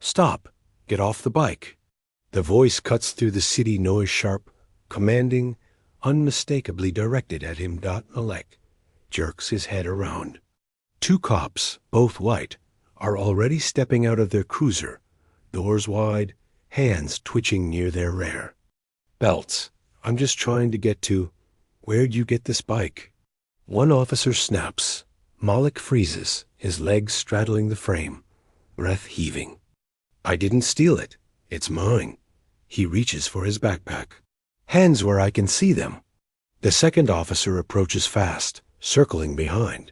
Stop! Get off the bike! The voice cuts through the city noise sharp, commanding, unmistakably directed at him. Malik jerks his head around. Two cops, both white, are already stepping out of their cruiser, doors wide, hands twitching near their rear. Belts, I'm just trying to get to... Where'd you get this bike? One officer snaps. Malik freezes, his legs straddling the frame, breath heaving. I didn't steal it. It's mine. He reaches for his backpack. Hands where I can see them. The second officer approaches fast, circling behind.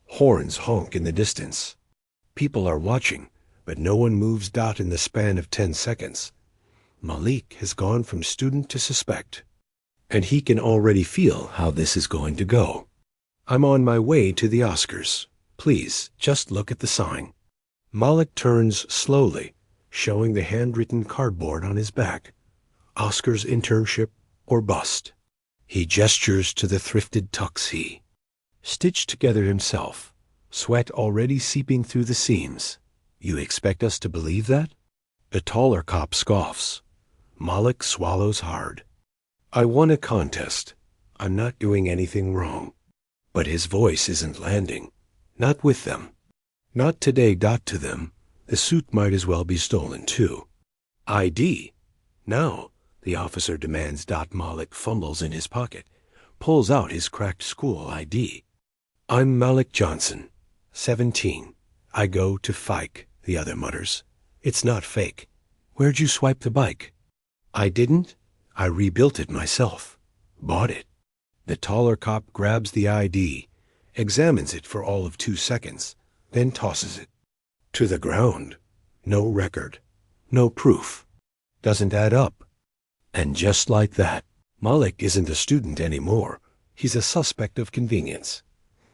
Horns honk in the distance. People are watching, but no one moves. In the span of 10 seconds. Malik has gone from student to suspect, and he can already feel how this is going to go. I'm on my way to the Oscars. Please, just look at the sign. Malik turns slowly, showing the handwritten cardboard on his back. Oscars internship or bust. He gestures to the thrifted tux he stitched together himself, sweat already seeping through the seams. You expect us to believe that? The taller cop scoffs. Malik swallows hard. I won a contest. I'm not doing anything wrong. But his voice isn't landing. Not with them. Not today. To them, the suit might as well be stolen too. ID. Now, the officer demands. Malik fumbles in his pocket, pulls out his cracked school ID. I'm Malik Johnson, 17. I go to Fike, the other mutters. It's not fake. Where'd you swipe the bike? I didn't. I rebuilt it myself. Bought it. The taller cop grabs the ID, examines it for all of 2 seconds, then tosses it. To the ground. No record. No proof. Doesn't add up. And just like that, Malik isn't a student anymore. He's a suspect of convenience.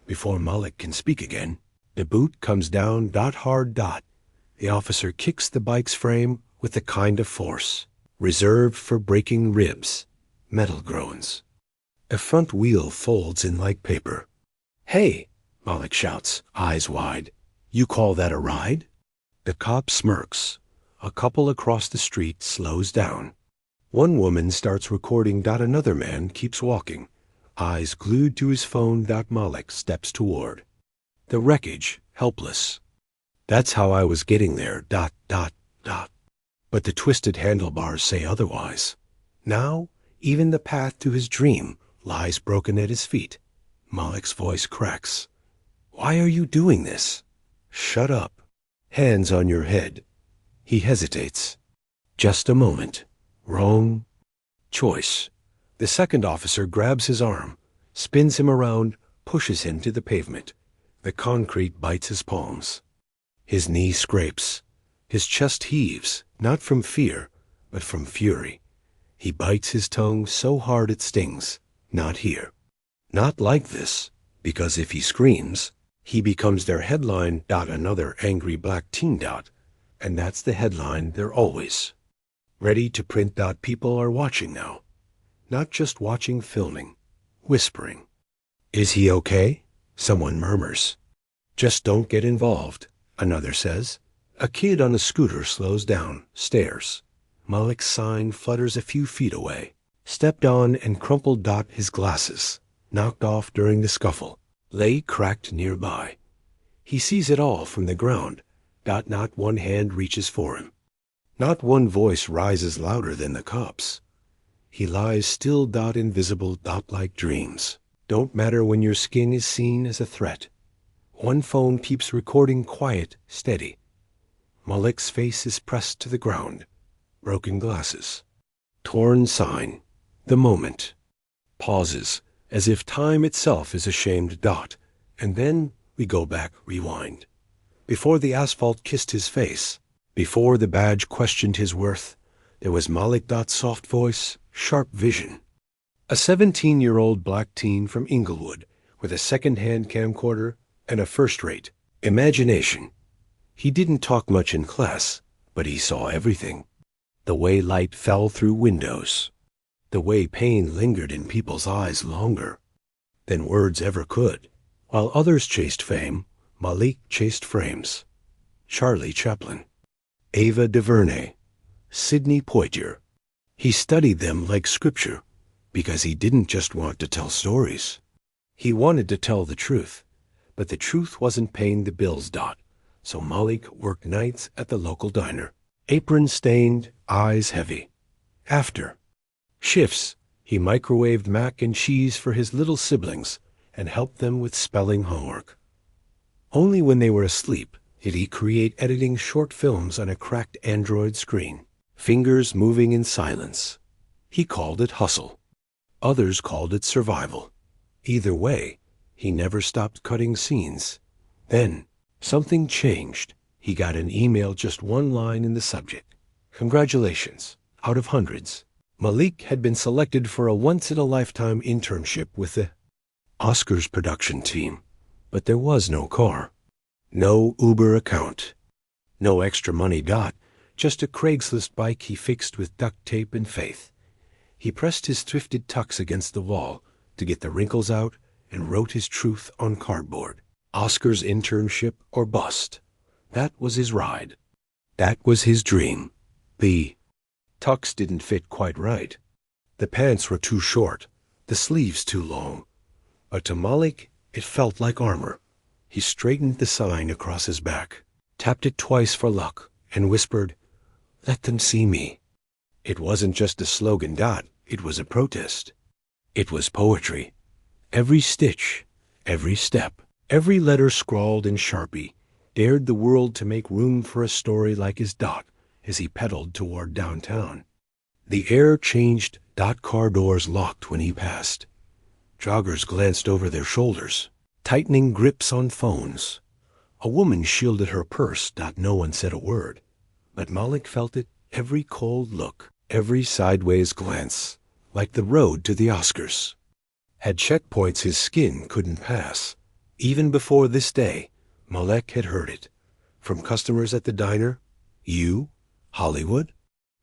Before Malik can speak again, the boot comes down. Hard. The officer kicks the bike's frame with the kind of force reserved for breaking ribs. Metal groans. A front wheel folds in like paper. Hey, Malik shouts, eyes wide. You call that a ride? The cop smirks. A couple across the street slows down. One woman starts recording. Another man keeps walking, eyes glued to his phone. Malik steps toward the wreckage, helpless. That's how I was getting there. But the twisted handlebars say otherwise. Now, even the path to his dream lies broken at his feet. Malik's voice cracks. Why are you doing this? Shut up. Hands on your head. He hesitates. Just a moment. Wrong choice. The second officer grabs his arm, spins him around, pushes him to the pavement. The concrete bites his palms. His knee scrapes. His chest heaves, not from fear, but from fury. He bites his tongue so hard it stings. Not here. Not like this, because if he screams, he becomes their headline. Another angry black teen. And that's the headline they're always ready to print. People are watching now. Not just watching, filming, whispering. Is he okay? Someone murmurs. Just don't get involved, another says. A kid on a scooter slows down, stares. Malik's sign flutters a few feet away. Stepped on and crumpled. His glasses, knocked off during the scuffle, lay cracked nearby. He sees it all from the ground. Not one hand reaches for him. Not one voice rises louder than the cops. He lies still. Invisible. Like dreams. Don't matter when your skin is seen as a threat. One phone keeps recording, quiet, steady. Malik's face is pressed to the ground. Broken glasses. Torn sign. The moment. Pauses, as if time itself is ashamed. And then we go back, rewind. Before the asphalt kissed his face, before the badge questioned his worth, there was Malik. Soft voice, sharp vision. A 17-year-old black teen from Inglewood with a second-hand camcorder and a first-rate imagination. He didn't talk much in class, but he saw everything. The way light fell through windows. The way pain lingered in people's eyes longer than words ever could. While others chased fame, Malik chased frames. Charlie Chaplin. Ava DuVernay, Sidney Poitier. He studied them like scripture because he didn't just want to tell stories. He wanted to tell the truth, but the truth wasn't paying the bills. So Malik worked nights at the local diner, apron stained, eyes heavy. After shifts, he microwaved mac and cheese for his little siblings and helped them with spelling homework. Only when they were asleep did he create editing short films on a cracked Android screen, fingers moving in silence. He called it hustle. Others called it survival. Either way, he never stopped cutting scenes. Then, something changed. He got an email, just one line in the subject. Congratulations, out of hundreds. Malik had been selected for a once-in-a-lifetime internship with the Oscars production team. But there was no car, no Uber account, no extra money. Just a Craigslist bike he fixed with duct tape and faith. He pressed his thrifted tux against the wall to get the wrinkles out and wrote his truth on cardboard. Oscars internship or bust. That was his ride. That was his dream. The tux didn't fit quite right. The pants were too short, the sleeves too long. But to Malik, it felt like armor. He straightened the sign across his back, tapped it twice for luck, and whispered, "Let them see me." It wasn't just a slogan. It was a protest. It was poetry. Every stitch, every step, every letter scrawled in Sharpie dared the world to make room for a story like his. As he pedaled toward downtown, the air changed. Car doors locked when he passed. Joggers glanced over their shoulders, tightening grips on phones. A woman shielded her purse. No one said a word, but Malik felt it. Every cold look, every sideways glance, like the road to the Oscars, had checkpoints his skin couldn't pass. Even before this day, Malik had heard it. From customers at the diner, "You? Hollywood?"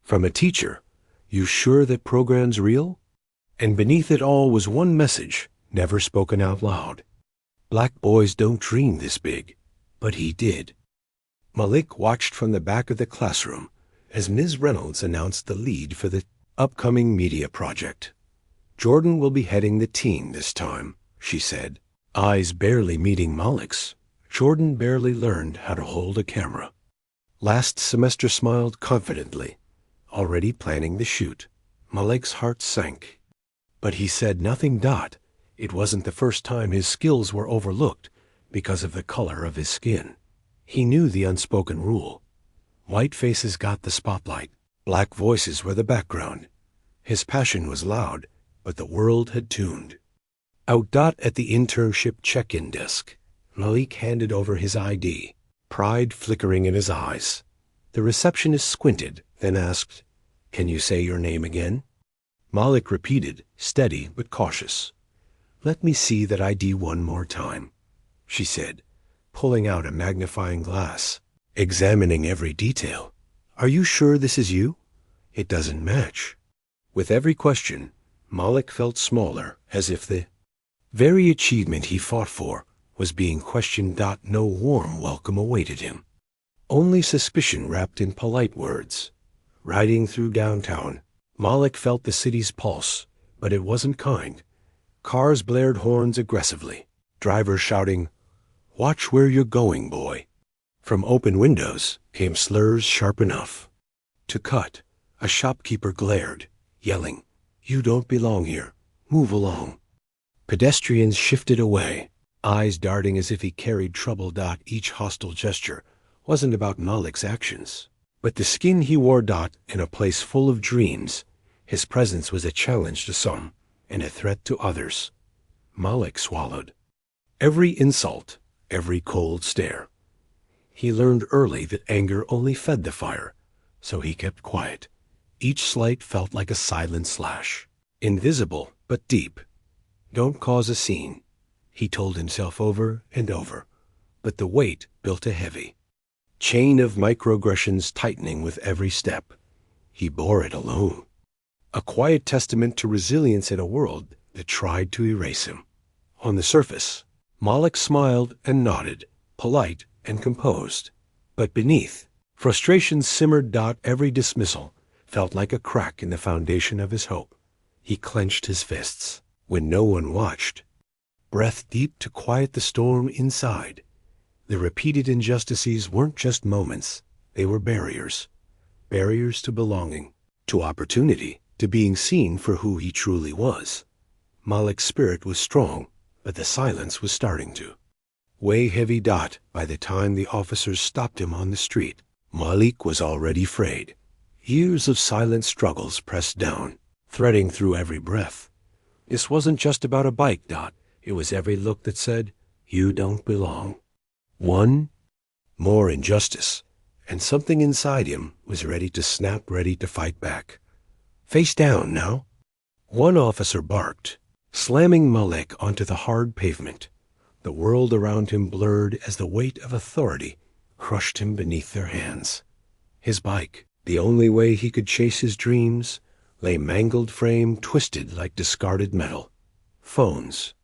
From a teacher, "You sure that program's real?" And beneath it all was one message, never spoken out loud. Black boys don't dream this big, but he did. Malik watched from the back of the classroom as Ms. Reynolds announced the lead for the upcoming media project. "Jordan will be heading the team this time," she said. Eyes barely meeting Malik's, Jordan barely learned how to hold a camera. Last semester smiled confidently, already planning the shoot. Malik's heart sank. But he said nothing. It wasn't the first time his skills were overlooked because of the color of his skin. He knew the unspoken rule. White faces got the spotlight. Black voices were the background. His passion was loud, but the world had tuned. Out. At the internship check-in desk, Malik handed over his ID, pride flickering in his eyes. The receptionist squinted, then asked, "Can you say your name again?" Malik repeated, steady but cautious. "Let me see that ID one more time," she said, pulling out a magnifying glass, examining every detail. "Are you sure this is you? It doesn't match." With every question, Malik felt smaller, as if the very achievement he fought for was being questioned. No warm welcome awaited him. Only suspicion wrapped in polite words. Riding through downtown, Malik felt the city's pulse, but it wasn't kind. Cars blared horns aggressively, drivers shouting, "Watch where you're going, boy." From open windows came slurs sharp enough to cut. A shopkeeper glared, yelling, "You don't belong here. Move along." Pedestrians shifted away, eyes darting as if he carried trouble. Each hostile gesture wasn't about Malik's actions, but the skin he wore. In a place full of dreams, his presence was a challenge to some and a threat to others. Malik swallowed every insult, every cold stare. He learned early that anger only fed the fire, so he kept quiet. Each slight felt like a silent slash, invisible but deep. "Don't cause a scene," he told himself over and over, but the weight built a heavy chain of microaggressions tightening with every step. He bore it alone, a quiet testament to resilience in a world that tried to erase him. On the surface, Malik smiled and nodded, polite and composed, but beneath, Frustration simmered. Every dismissal felt like a crack in the foundation of his hope. He clenched his fists when no one watched. Breath deep to quiet the storm inside. The repeated injustices weren't just moments. They were barriers. Barriers to belonging, to opportunity, to being seen for who he truly was. Malik's spirit was strong, but the silence was starting to weigh heavy. By the time the officers stopped him on the street, Malik was already frayed. Years of silent struggles pressed down, threading through every breath. This wasn't just about a bike. It was every look that said, "You don't belong." One more injustice, and something inside him was ready to snap, ready to fight back. "Face down now." One officer barked, slamming Malik onto the hard pavement. The world around him blurred as the weight of authority crushed him beneath their hands. His bike, the only way he could chase his dreams, lay mangled frame, twisted like discarded metal. Phones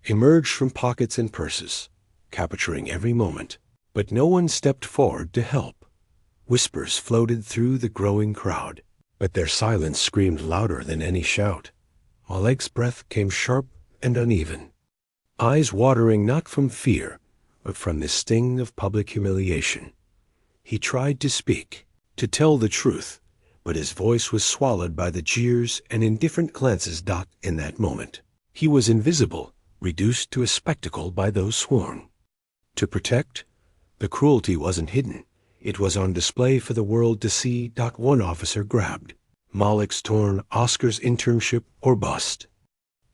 emerged from pockets and purses, capturing every moment, but no one stepped forward to help. Whispers floated through the growing crowd, but their silence screamed louder than any shout. Malik's breath came sharp and uneven, eyes watering not from fear, but from the sting of public humiliation. He tried to speak, to tell the truth, but his voice was swallowed by the jeers and indifferent glances. In that moment, he was invisible, reduced to a spectacle by those sworn to protect. The cruelty wasn't hidden. It was on display for the world to see. One officer grabbed Malik's torn Oscar's internship or bust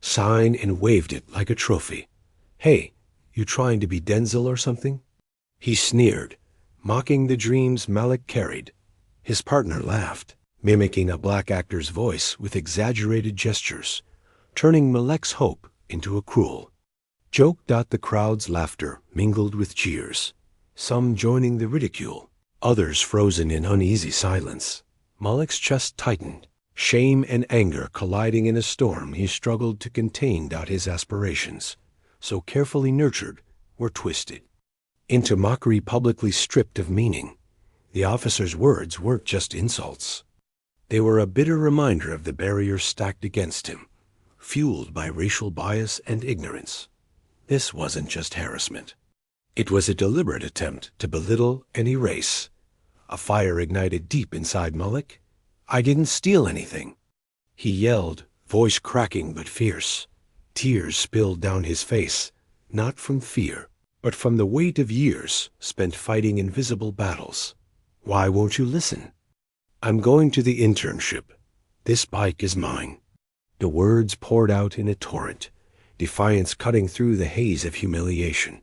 sign and waved it like a trophy. "Hey, you trying to be Denzel or something?" He sneered, mocking the dreams Malik carried. His partner laughed, mimicking a black actor's voice with exaggerated gestures, turning Malik's hope into a cruel joke. The crowd's laughter mingled with jeers, some joining the ridicule, others frozen in uneasy silence. Malik's chest tightened, shame and anger colliding in a storm he struggled to contain. His aspirations, so carefully nurtured, were twisted into mockery, publicly stripped of meaning. The officer's words weren't just insults. They were a bitter reminder of the barriers stacked against him, fueled by racial bias and ignorance. This wasn't just harassment. It was a deliberate attempt to belittle and erase. A fire ignited deep inside Malik. "I didn't steal anything," he yelled, voice cracking but fierce. Tears spilled down his face, not from fear, but from the weight of years spent fighting invisible battles. "Why won't you listen?" "I'm going to the internship. This bike is mine." The words poured out in a torrent, defiance cutting through the haze of humiliation.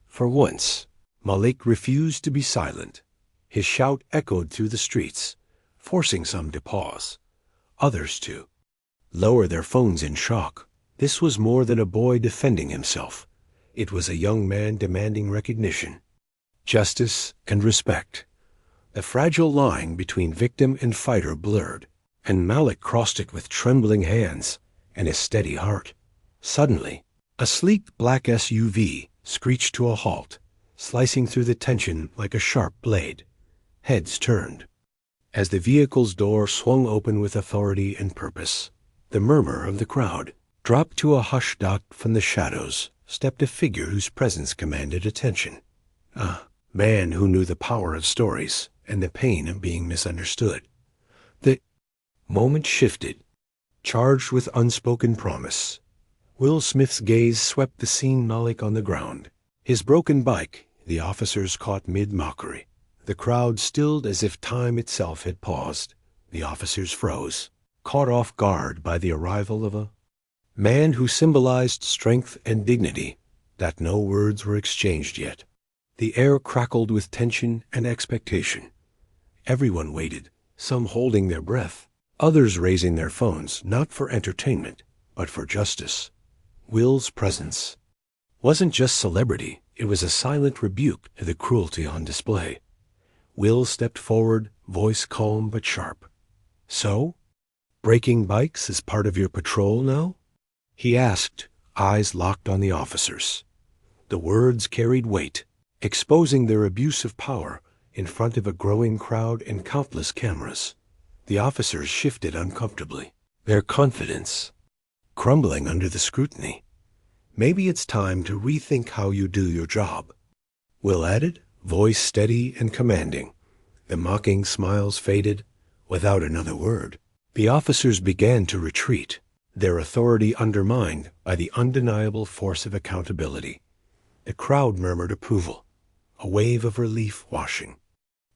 For once, Malik refused to be silent. His shout echoed through the streets, forcing some to pause, others to lower their phones in shock. This was more than a boy defending himself. It was a young man demanding recognition, justice, and respect. The fragile line between victim and fighter blurred, and Malik crossed it with trembling hands and a steady heart. Suddenly, a sleek black SUV screeched to a halt, slicing through the tension like a sharp blade. Heads turned. As the vehicle's door swung open with authority and purpose, the murmur of the crowd dropped to a hush. From the shadows stepped a figure whose presence commanded attention. A man who knew the power of stories and the pain of being misunderstood. The moment shifted, charged with unspoken promise. Will Smith's gaze swept the scene. Malik on the ground, his broken bike, the officers caught mid-mockery. The crowd stilled as if time itself had paused. The officers froze, caught off guard by the arrival of a man who symbolized strength and dignity. That no words were exchanged yet. The air crackled with tension and expectation. Everyone waited, some holding their breath, others raising their phones, not for entertainment, but for justice. Will's presence wasn't just celebrity, it was a silent rebuke to the cruelty on display. Will stepped forward, voice calm but sharp. "So, breaking bikes is part of your patrol now?" he asked, eyes locked on the officers. The words carried weight, exposing their abuse of power in front of a growing crowd and countless cameras. The officers shifted uncomfortably, their confidence crumbling under the scrutiny. Maybe it's time to rethink how you do your job. Will added, voice steady and commanding. The mocking smiles faded without another word. The officers began to retreat, their authority undermined by the undeniable force of accountability. The crowd murmured approval, a wave of relief washing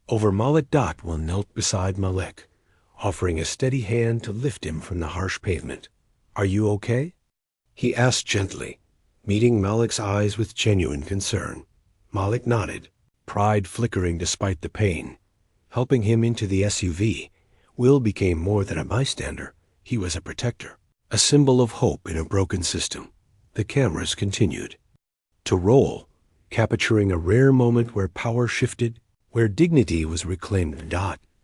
over Malik. Will knelt beside Malik, offering a steady hand to lift him from the harsh pavement. "Are you okay?" he asked gently, meeting Malik's eyes with genuine concern. Malik nodded, pride flickering despite the pain. Helping him into the SUV, Will became more than a bystander. He was a protector, a symbol of hope in a broken system. The cameras continued to roll, capturing a rare moment where power shifted, where dignity was reclaimed.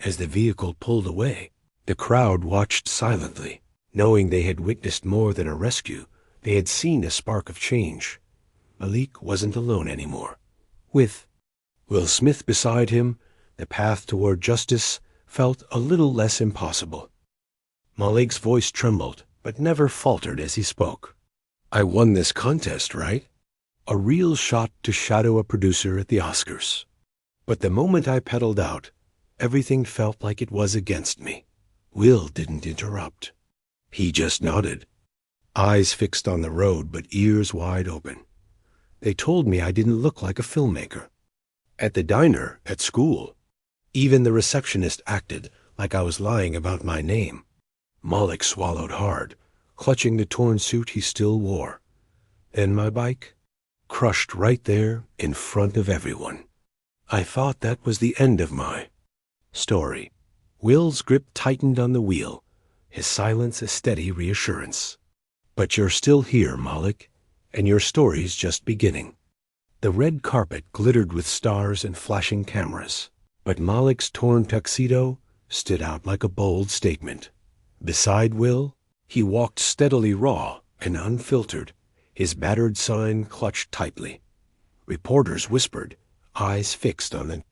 As the vehicle pulled away, the crowd watched silently, knowing they had witnessed more than a rescue. They had seen a spark of change. Malik wasn't alone anymore. With Will Smith beside him, the path toward justice felt a little less impossible. Malik's voice trembled, but never faltered as he spoke. "I won this contest, right?" A real shot to shadow a producer at the Oscars. But the moment I pedaled out, everything felt like it was against me. Will didn't interrupt. He just nodded, eyes fixed on the road but ears wide open. They told me I didn't look like a filmmaker. At the diner, at school, even the receptionist acted like I was lying about my name. Malik swallowed hard, clutching the torn suit he still wore. Then my bike, crushed right there in front of everyone. I thought that was the end of my story. Will's grip tightened on the wheel, his silence a steady reassurance. "But you're still here, Malik, and your story's just beginning." The red carpet glittered with stars and flashing cameras, but Malik's torn tuxedo stood out like a bold statement. Beside Will, he walked steadily raw and unfiltered, his battered sign clutched tightly. Reporters whispered, eyes fixed on the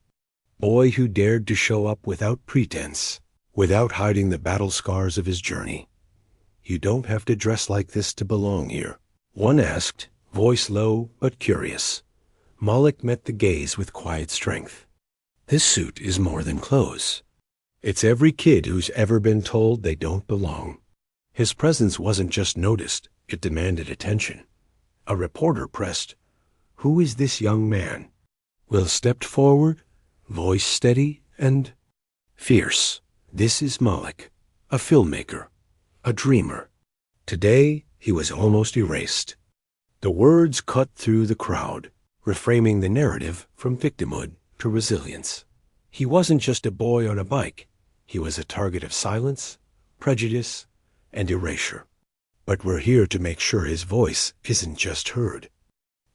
boy who dared to show up without pretense, without hiding the battle scars of his journey. "You don't have to dress like this to belong here," one asked, voice low but curious. Malik met the gaze with quiet strength. "This suit is more than clothes. It's every kid who's ever been told they don't belong." His presence wasn't just noticed, it demanded attention. A reporter pressed, "Who is this young man?" Will stepped forward, voice steady and fierce. "This is Malik, a filmmaker, a dreamer." Today, he was almost erased. The words cut through the crowd, reframing the narrative from victimhood to resilience. He wasn't just a boy on a bike. He was a target of silence, prejudice, and erasure. But we're here to make sure his voice isn't just heard,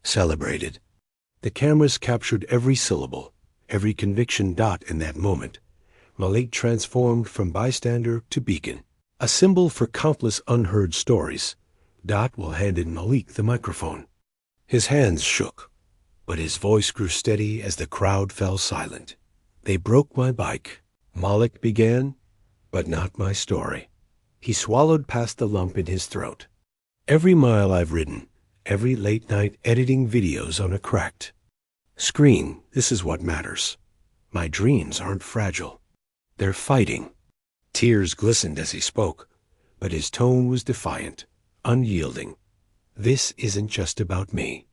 celebrated. The cameras captured every syllable, every conviction. In that moment, Malik transformed from bystander to beacon, a symbol for countless unheard stories. Will handed Malik the microphone. His hands shook, but his voice grew steady as the crowd fell silent. "They broke my bike," Malik began, "but not my story." He swallowed past the lump in his throat. "Every mile I've ridden, every late night editing videos on a cracked screen, this is what matters. My dreams aren't fragile. They're fighting." Tears glistened as he spoke, but his tone was defiant, unyielding. "This isn't just about me.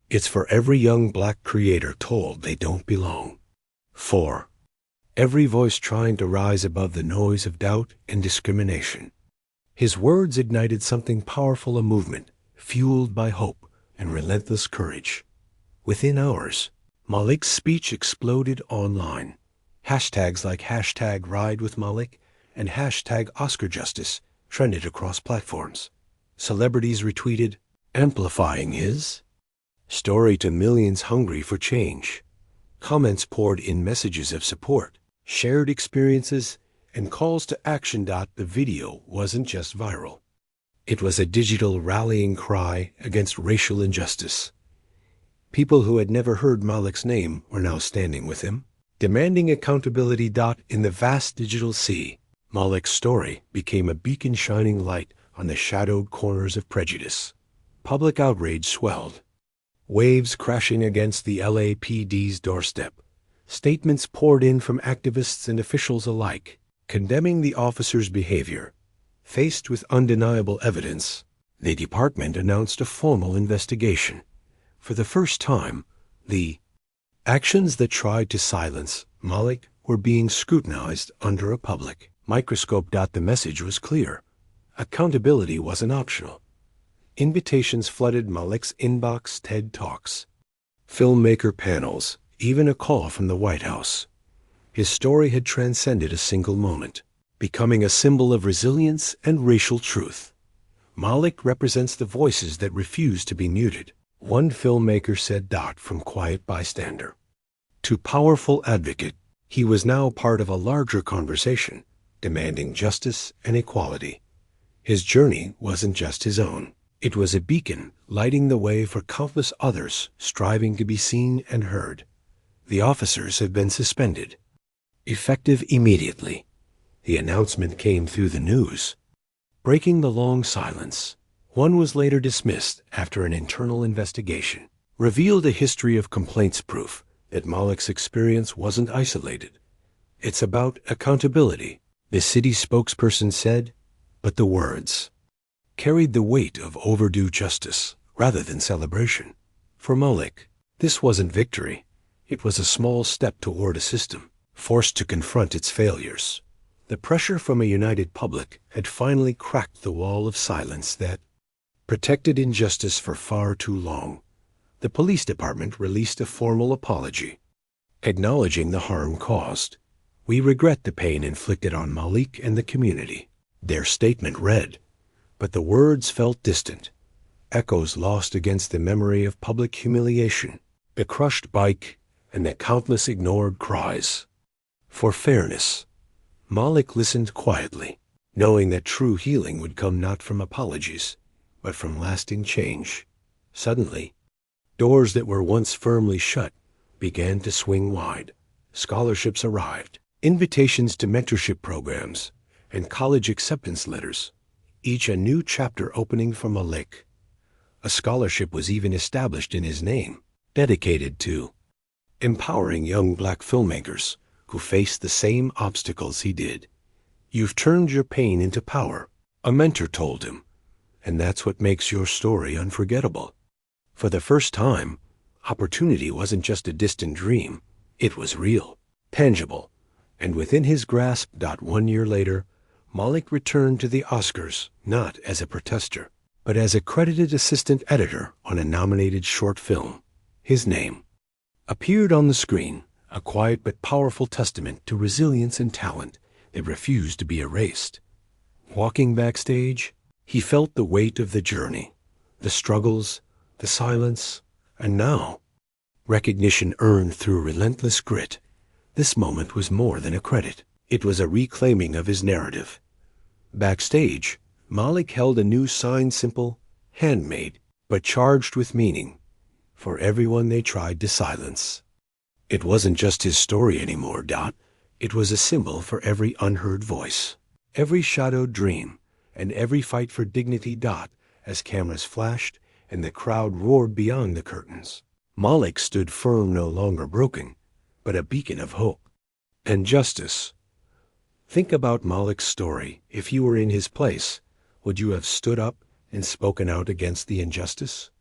It's for every young black creator told they don't belong. For every voice trying to rise above the noise of doubt and discrimination." His words ignited something powerful, a movement fueled by hope and relentless courage. Within hours, Malik's speech exploded online. Hashtags like #RideWithMalik and #OscarJustice trended across platforms. Celebrities retweeted, amplifying his story to millions hungry for change. Comments poured in messages of support, shared experiences, and calls to action. The video wasn't just viral. It was a digital rallying cry against racial injustice. People who had never heard Malik's name were now standing with him, demanding accountability. In the vast digital sea, Malik's story became a beacon shining light on the shadowed corners of prejudice. Public outrage swelled, waves crashing against the LAPD's doorstep. Statements poured in from activists and officials alike, condemning the officer's behavior. Faced with undeniable evidence, the department announced a formal investigation. For the first time, the actions that tried to silence Malik were being scrutinized under a public microscope. The message was clear. Accountability wasn't optional. Invitations flooded Malik's inbox, TED Talks, filmmaker panels, even a call from the White House. His story had transcended a single moment, becoming a symbol of resilience and racial truth. Malik represents the voices that refuse to be muted. One filmmaker said. From quiet bystander to powerful advocate, he was now part of a larger conversation, demanding justice and equality. His journey wasn't just his own. It was a beacon lighting the way for countless others striving to be seen and heard. The officers have been suspended, effective immediately. The announcement came through the news, breaking the long silence. One was later dismissed after an internal investigation, revealed a history of complaints, proof that Malik's experience wasn't isolated. It's about accountability, the city spokesperson said, but the words carried the weight of overdue justice rather than celebration. For Malik, this wasn't victory. It was a small step toward a system forced to confront its failures. The pressure from a united public had finally cracked the wall of silence that protected injustice for far too long. The police department released a formal apology, acknowledging the harm caused. "We regret the pain inflicted on Malik and the community," their statement read, but the words felt distant, echoes lost against the memory of public humiliation, the crushed bike, and the countless ignored cries for fairness. Malik listened quietly, knowing that true healing would come not from apologies, but from lasting change. Suddenly, doors that were once firmly shut began to swing wide. Scholarships arrived, invitations to mentorship programs, and college acceptance letters, each a new chapter opening for Malik. A scholarship was even established in his name, dedicated to empowering young black filmmakers who faced the same obstacles he did. "You've turned your pain into power," a mentor told him, "and that's what makes your story unforgettable." For the first time, opportunity wasn't just a distant dream. It was real, tangible, and within his grasp. 1 year later, Malik returned to the Oscars not as a protester, but as a credited assistant editor on a nominated short film. His name appeared on the screen, a quiet but powerful testament to resilience and talent that refused to be erased. Walking backstage, he felt the weight of the journey, the struggles, the silence, and now, recognition earned through relentless grit. This moment was more than a credit. It was a reclaiming of his narrative. Backstage, Malik held a new sign, simple, handmade, but charged with meaning, for everyone they tried to silence. It wasn't just his story anymore. It was a symbol for every unheard voice, every shadowed dream, and every fight for dignity. As cameras flashed and the crowd roared beyond the curtains, Malik stood firm, no longer broken, but a beacon of hope and justice. Think about Malik's story. If you were in his place, would you have stood up and spoken out against the injustice?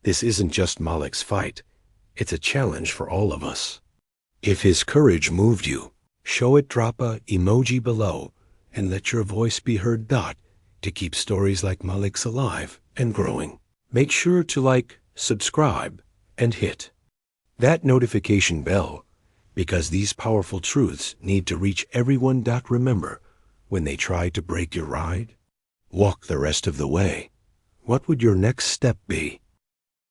This isn't just Malik's fight. It's a challenge for all of us. If his courage moved you, show it. Drop a emoji below and let your voice be heard. To keep stories like Malik's alive and growing, make sure to like, subscribe, and hit that notification bell, because these powerful truths need to reach everyone. Remember, when they try to break your ride, walk the rest of the way. What would your next step be?